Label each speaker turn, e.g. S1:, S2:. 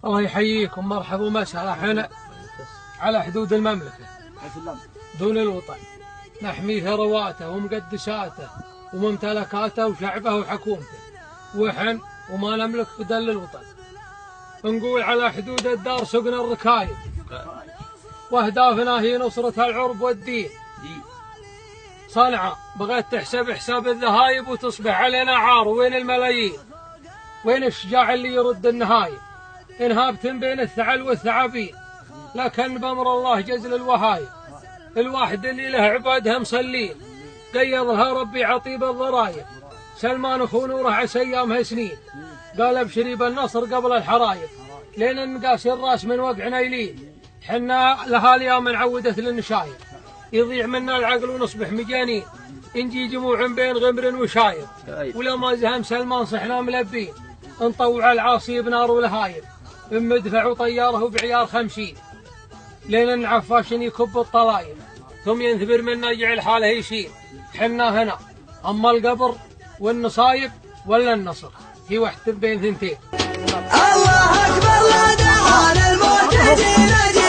S1: الله يحييكم، مرحبا ومسهلا. احنا على حدود المملكة دون الوطن، نحمي ثرواته ومقدساته وممتلكاته وشعبه وحكومته، وحن وما نملك بدل الوطن. نقول على حدود الدار سقنا الركايب، واهدافنا هي نصرة العرب والدين. صنعاء بغيت تحسب حساب الذهايب وتصبح علينا عار. وين الملايين؟ وين الشجاع اللي يرد النهايب؟ انهابت بين الثعل والثعابين، لكن بأمر الله جزل الوهايب. الواحد اللي له عبادها مصلين، قيضها ربي عطيب الضرايب. سلمان اخو نوره عسى ايامها سنين، قال ابشري بالنصر قبل الحرايب. لين نقاس الراس من وقع نايلين، حنا لها اليوم نعودت للنشايب. يضيع منا العقل ونصبح مجانين، نجي جموع بين غمر وشايب. ولما زهم سلمان صحنا ملبين، نطوع العاصي بنار ولهايب. بمدفع وطياره وبعيار 50، لين العفاش يكب الطلايب. ثم ينثبر منا يجعل حاله يشيل. حنا هنا اما القبر والنصايب ولا النصر، هي وحده بين ثنتين.
S2: الله اكبر لا دعانا المعتدين.